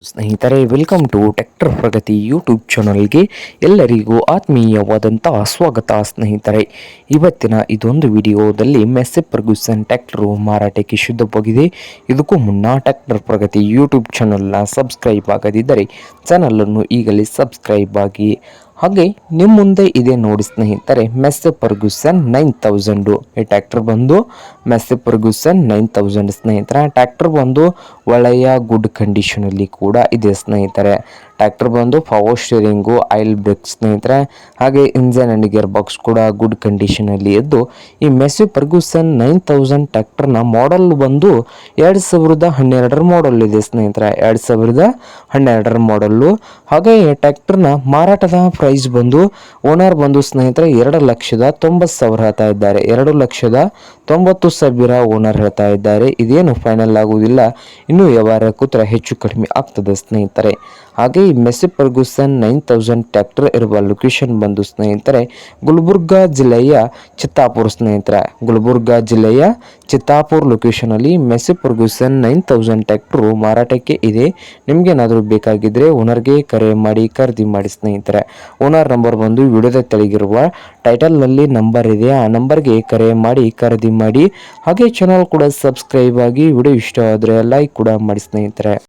ಸ್ನೇಹಿತರೆ, welcome to tractor Pragati YouTube ಚಾನಲ್ಗೆ ಎಲ್ಲರಿಗೂ ಆತ್ಮೀಯವಾದಂತಹ ಸ್ವಾಗತ. ಸ್ನೇಹಿತರೆ, ಇವತ್ತಿನ ಇದೊಂದು ವಿಡಿಯೋದಲ್ಲಿ ಮೆಸ್ಸಿ ಫರ್ಗೂಸನ್ ಟ್ರ್ಯಾಕ್ಟರ್ ಮಾರಾಟಕ್ಕೆ ಶುದ್ಧವಾಗಿದೆ. ಇದಕ್ಕೂ ಮುನ್ನ ಟ್ರ್ಯಾಕ್ಟರ್ ಪ್ರಗತಿ ಯೂಟ್ಯೂಬ್ ಚಾನಲ್ನ ಸಬ್ಸ್ಕ್ರೈಬ್ ಆಗದಿದ್ದರೆ ಚಾನಲನ್ನು ಈಗಲೇ ಸಬ್ಸ್ಕ್ರೈಬ್ ಆಗಿ. ಹಾಗೆ ನಿಮ್ಮ ಮುಂದೆ ಇದೆ ನೋಡಿ ಸ್ನೇಹಿತರೆ, ಮೆಸ್ಸಿ ಫರ್ಗೂಸನ್ 9000. ಈ ಟ್ರ್ಯಾಕ್ಟರ್ ಬಂದು ಮೆಸ್ಸಿ ಫರ್ಗೂಸನ್ 9000 ಸ್ನೇಹಿತರೆ. ಟ್ರ್ಯಾಕ್ಟರ್ ಬಂದು ಒಳ್ಳೆಯ ಗುಡ್ ಕಂಡೀಷನಲ್ಲಿ ಕೂಡ ಇದೆ ಸ್ನೇಹಿತರೆ. ಟ್ರ್ಯಾಕ್ಟರ್ ಬಂದು ಪವರ್ ಸ್ಟೀರಿಂಗು, ಆಯಿಲ್ ಬ್ರೇಕ್ ಸ್ನೇಹಿತರೆ. ಹಾಗೆ ಇಂಜನ್ ಅಂಡ್ ಗೇರ್ ಬಾಕ್ಸ್ ಕೂಡ ಗುಡ್ ಕಂಡೀಷನಲ್ಲಿ ಇದ್ದು, ಈ ಮೆಸ್ಸಿ ಫರ್ಗೂಸನ್ 9000 ಟ್ರ್ಯಾಕ್ಟರ್ನ ಮಾಡಲ್ ಬಂದು 2012 ಮಾಡಲ್ ಇದೆ ಸ್ನೇಹಿತರೆ. 2012 ಮಾಡಲ್ಲು. ಹಾಗೆ ಈ ಟ್ರ್ಯಾಕ್ಟರ್ನ ಮಾರಾಟದ ಪ್ರೈಸ್ ಬಂದು ಓನರ್ ಬಂದು ಸ್ನೇಹಿತರೆ 2,90,000 ಹೇಳ್ತಾ ಇದ್ದಾರೆ. 2,90,000 ಓನರ್ ಹೇಳ್ತಾ ಇದ್ದಾರೆ. ಇದೇನು ಫೈನಲ್ ಆಗುವುದಿಲ್ಲ, ಇನ್ನು ವ್ಯವಹಾರ ಕೂತ್ರೆ ಹೆಚ್ಚು ಕಡಿಮೆ ಆಗ್ತದೆ ಸ್ನೇಹಿತರೆ. ಹಾಗೆ ಈ ಮೆಸ್ಸಿ ಫರ್ಗೂಸನ್ 9000 ಟ್ರ್ಯಾಕ್ಟರ್ ಇರುವ ಲೊಕೇಶನ್ ಬಂದು ಸ್ನೇಹಿತರೆ ಗುಲ್ಬರ್ಗಾ ಜಿಲ್ಲೆಯ ಚಿತ್ತಾಪುರ ಸ್ನೇಹಿತರೆ. ಗುಲ್ಬರ್ಗಾ ಜಿಲ್ಲೆಯ ಚಿತ್ತಾಪುರ ಲೊಕೇಶನ್ ಅಲ್ಲಿ ಮೆಸ್ಸಿ ಫರ್ಗೂಸನ್ 9000 ಟ್ರ್ಯಾಕ್ಟರ್ ಮಾರಾಟಕ್ಕೆ ಇದೆ. ನಿಮ್ಗೇನಾದರೂ ಬೇಕಾಗಿದ್ರೆ ಓನರ್ಗೆ ಕರೆ ಮಾಡಿ ಖರೀದಿ ಮಾಡಿ ಸ್ನೇಹಿತರೆ. ಓನರ್ ನಂಬರ್ ಬಂದು ವಿಡಿಯೋದ ತೆಳಗಿರುವ ಟೈಟಲ್ ನಲ್ಲಿ ನಂಬರ್ ಇದೆ, ಆ ನಂಬರ್ಗೆ ಕರೆ ಮಾಡಿ ಖರೀದಿ ಮಾಡಿ. ಹಾಗೆ ಚಾನಲ್ ಕೂಡ ಸಬ್ಸ್ಕ್ರೈಬ್ ಆಗಿ. ವಿಡಿಯೋ ಇಷ್ಟ ಆದರೆ ಲೈಕ್ ಕೂಡ ಮಾಡಿ ಸ್ನೇಹಿತರೆ.